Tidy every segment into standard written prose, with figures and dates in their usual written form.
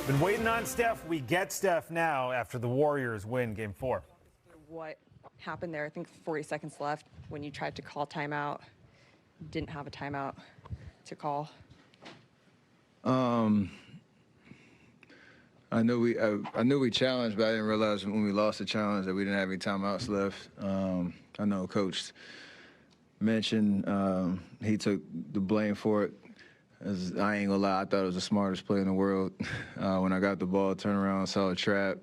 Been waiting on Steph. We get Steph now after the Warriors win Game 4. What happened there? I think 40 seconds left when you tried to call timeout. Didn't have a timeout to call. I knew we challenged, but I didn't realize when we lost the challenge that we didn't have any timeouts left. I know Coach mentioned he took the blame for it. As I ain't gonna lie, I thought it was the smartest play in the world. When I got the ball, turned around, saw a trap,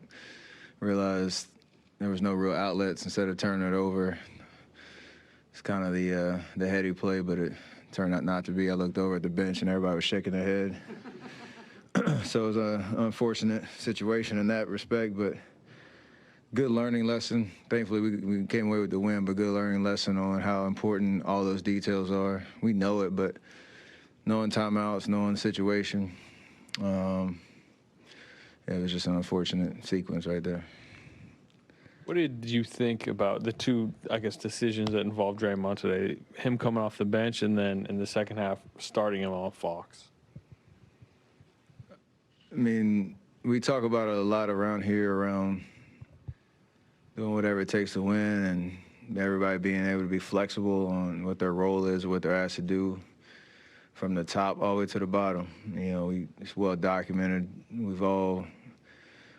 realized there was no real outlets. Instead of turning it over, it's kind of the heady play, but it turned out not to be. I looked over at the bench and everybody was shaking their head. So it was an unfortunate situation in that respect, but good learning lesson. Thankfully, we came away with the win, but good learning lesson on how important all those details are. We know it, but knowing timeouts, knowing the situation, it was just an unfortunate sequence right there. What did you think about the two, decisions that involved Draymond today? Him coming off the bench and then in the second half starting him on Fox. I mean, we talk about it a lot around here, around doing whatever it takes to win and everybody being able to be flexible on what their role is, what they're asked to do from the top all the way to the bottom. You know, it's well documented.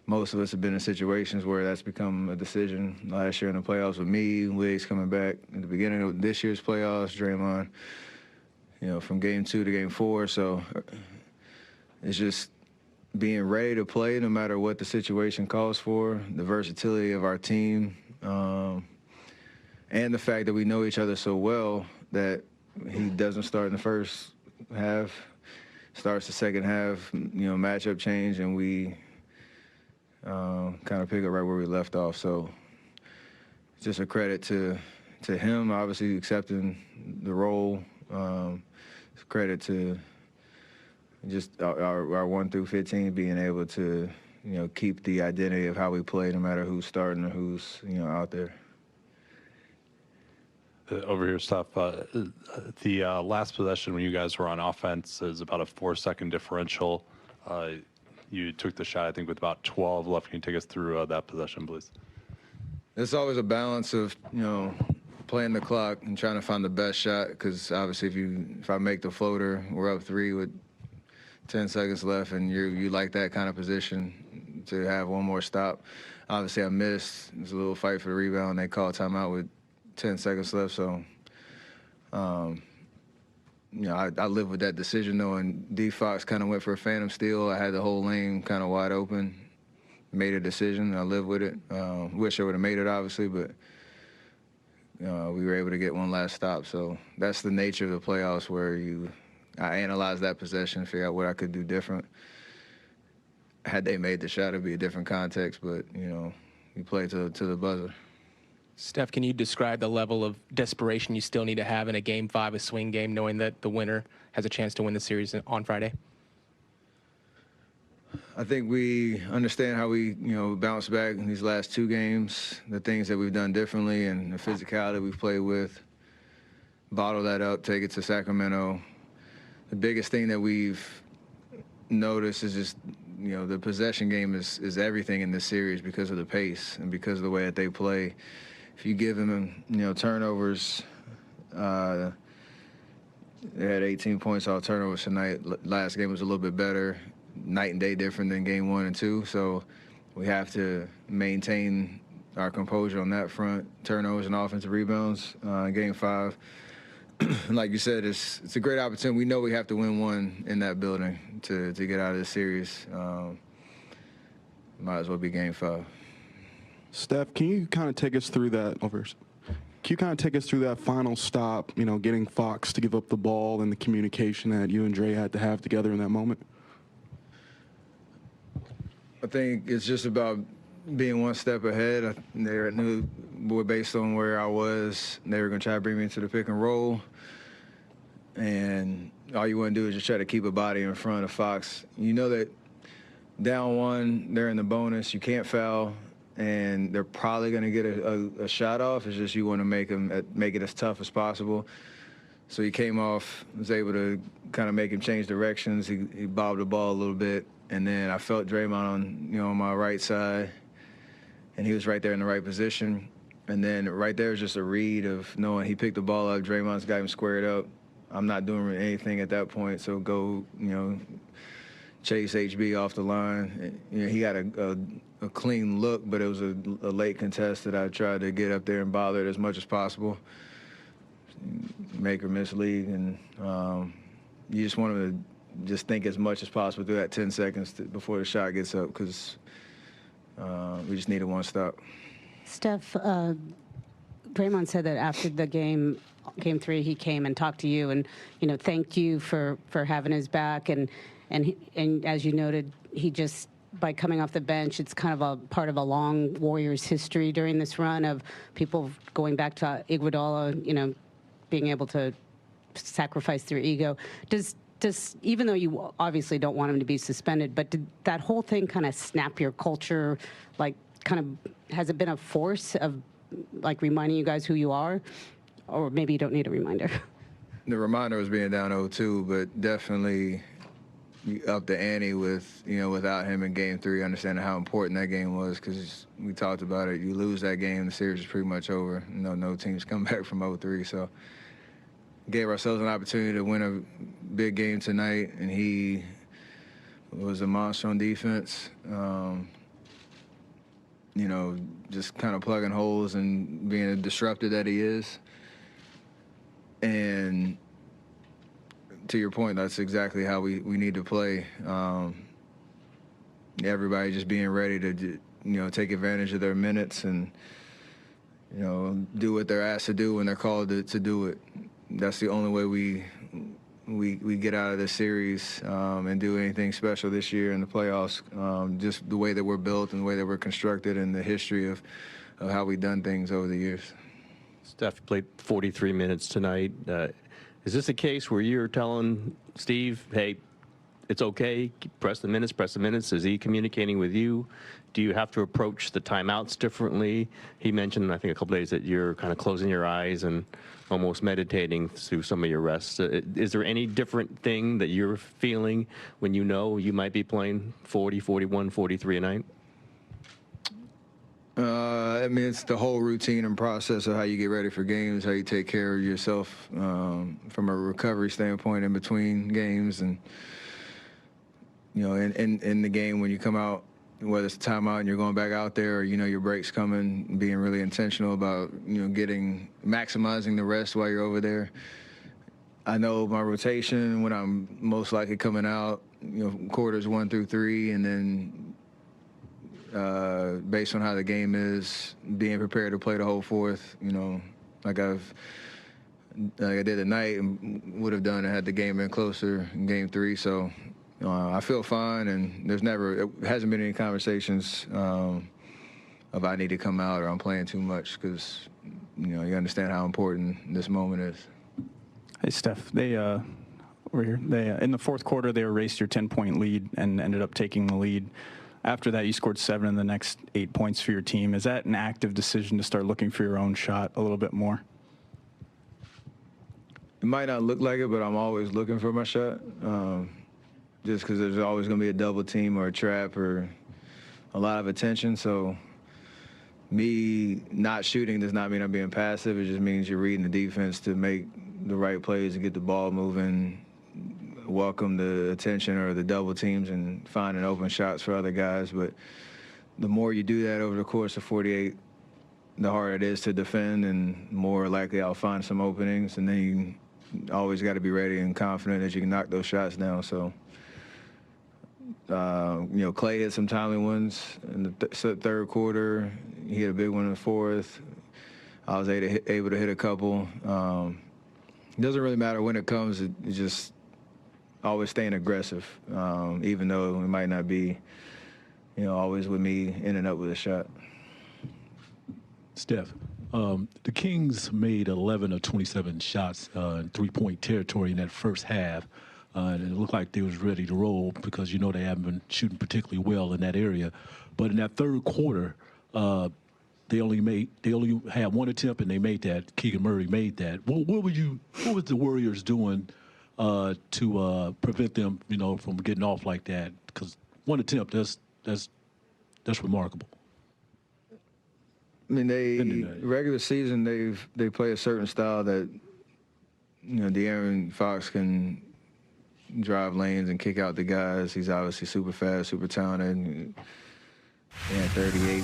Most of us have been in situations where that's become a decision. Last year in the playoffs with me, Wiggs coming back at the beginning of this year's playoffs, Draymond, from Game 2 to Game 4. So it's just being ready to play no matter what the situation calls for, the versatility of our team, and the fact that we know each other so well that he doesn't start in the first half, starts the second half, matchup change, and we kind of pick up right where we left off. So it's just a credit to him, obviously accepting the role. It's a credit to just our 1 through 15 being able to, keep the identity of how we play no matter who's starting or who's, out there. Over here, Steph, the last possession when you guys were on offense is about a 4-second differential. You took the shot, I think, with about 12 left. Can you take us through that possession, please? It's always a balance of, playing the clock and trying to find the best shot, because obviously if I make the floater, we're up 3 with 10 seconds left, and you like that kind of position to have one more stop. Obviously, I missed. It was a little fight for the rebound. They called timeout with 10 seconds left, so I live with that decision, knowing D. Fox kind of went for a phantom steal. I had the whole lane kind of wide open, made a decision. I live with it. Wish I would have made it, obviously, but we were able to get one last stop. So that's the nature of the playoffs, where I analyzed that possession, figure out what I could do different. Had they made the shot, it'd be a different context, but, we played to the buzzer. Steph, can you describe the level of desperation you still need to have in a Game 5, a swing game, knowing that the winner has a chance to win the series on Friday? I think we understand how we, bounce back in these last 2 games, the things that we've done differently and the physicality we've played with. Bottle that up, take it to Sacramento. The biggest thing that we've noticed is just, the possession game is everything in this series because of the pace and because of the way that they play. If you give them, turnovers, they had 18 points off turnovers tonight. Last game was a little bit better, night and day different than Game 1 and 2. So we have to maintain our composure on that front. Turnovers and offensive rebounds in Game 5. Like you said, it's a great opportunity. We know we have to win one in that building to get out of this series. Might as well be Game 5. Steph, can you kind of take us through that? Can you kind of take us through that final stop, getting Fox to give up the ball and the communication that you and Dre had to have together in that moment? I think it's just about being one step ahead. They knew, based on where I was, they were going to try to bring me into the pick and roll. And all you want to do is just try to keep a body in front of Fox. You know that down 1, they're in the bonus. You can't foul. And they're probably going to get a shot off. It's just you want to make it as tough as possible. So he came off, was able to kind of make him change directions. He bobbed the ball a little bit, and then I felt Draymond on my right side, and he was right there in the right position. And then right there is just a read of knowing he picked the ball up. Draymond's got him squared up. I'm not doing anything at that point, so go, chase HB off the line. He got a clean look, but it was a late contest that I tried to get up there and bother it as much as possible. Make or miss league, and you just want to just think as much as possible through that 10 seconds before the shot gets up, because we just needed one stop. Steph, Draymond said that after the game 3, he came and talked to you and thanked you for having his back, and as you noted, he just, by coming off the bench, it's kind of a part of a long Warriors history during this run of people going back to Iguodala, being able to sacrifice their ego. Does even though you obviously don't want him to be suspended, but did that whole thing kind of snap your culture? Like, has it been a force of like reminding you guys who you are, or maybe you don't need a reminder? The reminder was being down 0-2, but definitely up the ante with without him in Game 3, understanding how important that game was, because we talked about it. You lose that game, the series is pretty much over. No teams come back from 0-3, so gave ourselves an opportunity to win a big game tonight, and he was a monster on defense. Just kind of plugging holes and being a disruptor that he is. And to your point, that's exactly how we need to play. Everybody just being ready to, take advantage of their minutes and, do what they're asked to do when they're called to do it. That's the only way we get out of this series and do anything special this year in the playoffs. Just the way that we're built and the way that we're constructed and the history of how we've done things over the years. Steph played 43 minutes tonight. Is this a case where you're telling Steve, hey, it's okay, press the minutes? Is he communicating with you? Do you have to approach the timeouts differently? He mentioned, I think, a couple days that you're kind of closing your eyes and almost meditating through some of your rests. Is there any different thing that you're feeling when you know you might be playing 40, 41, 43 a night? It's the whole routine and process of how you get ready for games, how you take care of yourself from a recovery standpoint in between games, and in the game when you come out, whether it's a timeout and you're going back out there, or your break's coming, being really intentional about maximizing the rest while you're over there. I know my rotation when I'm most likely coming out, quarters 1 through 3, and then based on how the game is, being prepared to play the whole fourth, like I did tonight and would have done it had the game been closer in Game 3. So I feel fine, and it hasn't been any conversations of I need to come out or I'm playing too much, because you understand how important this moment is. Hey, Steph, they over here. They in the fourth quarter they erased your 10-point lead and ended up taking the lead. After that, you scored 7 in the next 8 points for your team. Is that an active decision to start looking for your own shot a little bit more? It might not look like it, but I'm always looking for my shot. Just because there's always going to be a double team or a trap or a lot of attention. So me not shooting does not mean I'm being passive. It just means you're reading the defense to make the right plays to get the ball moving, welcome the attention or the double teams, and finding open shots for other guys. But the more you do that over the course of 48, the harder it is to defend, and more likely I'll find some openings. And then you always got to be ready and confident that you can knock those shots down. So, Clay hit some timely ones in the third quarter. He hit a big one in the fourth. I was able to hit a couple. It doesn't really matter when it comes. It's just always staying aggressive, even though it might not be, always with me in and up with a shot. Steph, the Kings made 11 of 27 shots in three-point territory in that first half. And it looked like they was ready to roll because, they haven't been shooting particularly well in that area. But in that third quarter, they only had one attempt and they made that. Keegan Murray made that. What was the Warriors doing to prevent them, from getting off like that? Because one attempt, that's remarkable. I mean, regular season they play a certain style that De'Aaron Fox can drive lanes and kick out the guys. He's obviously super fast, super talented. He had 38.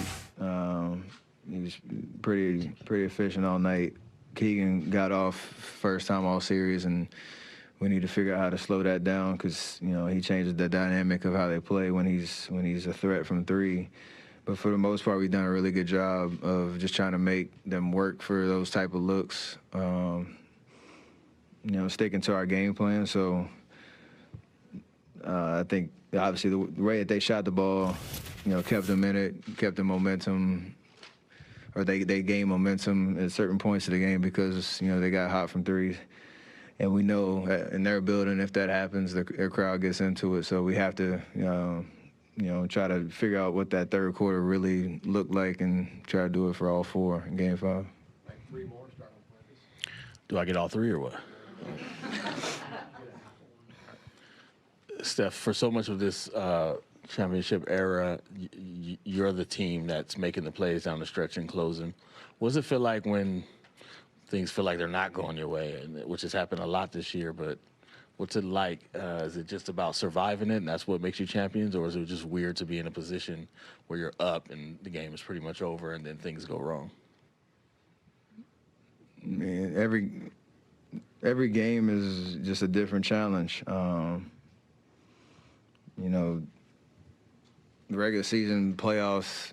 He was pretty efficient all night. Keegan got off first time all series, and we need to figure out how to slow that down because he changes the dynamic of how they play when he's a threat from three. But for the most part, we've done a really good job of just trying to make them work for those type of looks. Sticking to our game plan. So I think obviously the way that they shot the ball, kept them in it, kept the momentum, or they gained momentum at certain points of the game because they got hot from threes. And we know in their building, if that happens, their crowd gets into it. So we have to, try to figure out what that third quarter really looked like and try to do it for all four in Game 5. Do I get all three or what? Steph, for so much of this championship era, you're the team that's making the plays down the stretch and closing. What does it feel like when things feel like they're not going your way, which has happened a lot this year, but what's it like? Is it just about surviving it and that's what makes you champions, or is it just weird to be in a position where you're up and the game is pretty much over and then things go wrong? Man, every game is just a different challenge. The regular season playoffs,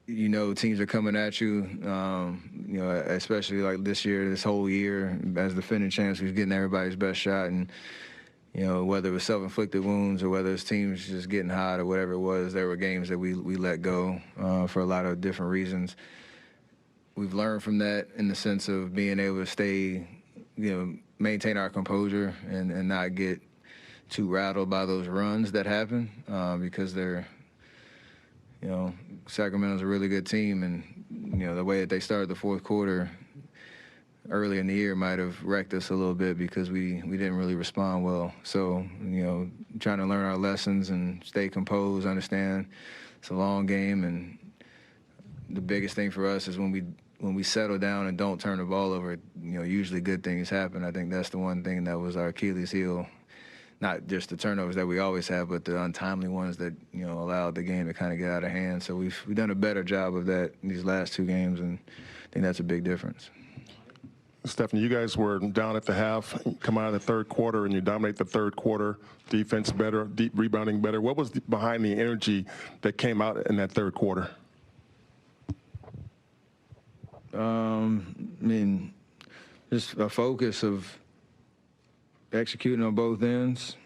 teams are coming at you, especially like this year, this whole year, as defending champs, we're getting everybody's best shot. And, whether it was self-inflicted wounds or whether it's teams just getting hot or whatever it was, there were games that we let go for a lot of different reasons. We've learned from that in the sense of being able to stay, maintain our composure and not get too rattled by those runs that happen because they're, Sacramento's a really good team, and, the way that they started the fourth quarter early in the year might have wrecked us a little bit because we didn't really respond well. So, trying to learn our lessons and stay composed, understand it's a long game, and the biggest thing for us is when we settle down and don't turn the ball over, usually good things happen. I think that's the one thing that was our Achilles heel. Not just the turnovers that we always have, but the untimely ones that, allowed the game to kind of get out of hand. So we've done a better job of that in these last two games, and I think that's a big difference. Stephanie, you guys were down at the half, come out of the third quarter, and you dominate the third quarter. Defense better, deep rebounding better. What was behind the energy that came out in that third quarter? Just a focus of executing on both ends,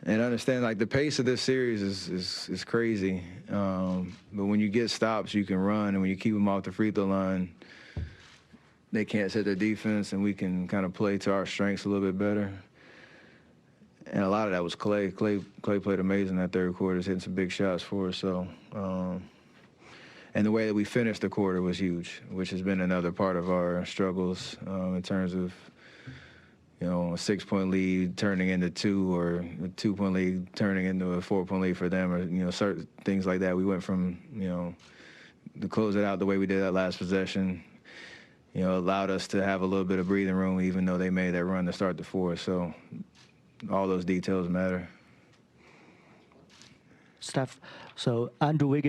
and understand like the pace of this series is crazy. But when you get stops, you can run, and when you keep them off the free throw line, they can't set their defense, and we can kind of play to our strengths a little bit better. And a lot of that was Clay. Clay played amazing that third quarter, hitting some big shots for us. So, and the way that we finished the quarter was huge, which has been another part of our struggles in terms of, a 6-point lead turning into 2, or a 2-point lead turning into a 4-point lead for them, or, certain things like that. We went from, to close it out the way we did that last possession, allowed us to have a little bit of breathing room, even though they made that run to start the fourth. So all those details matter. Steph, so Andrew Wiggins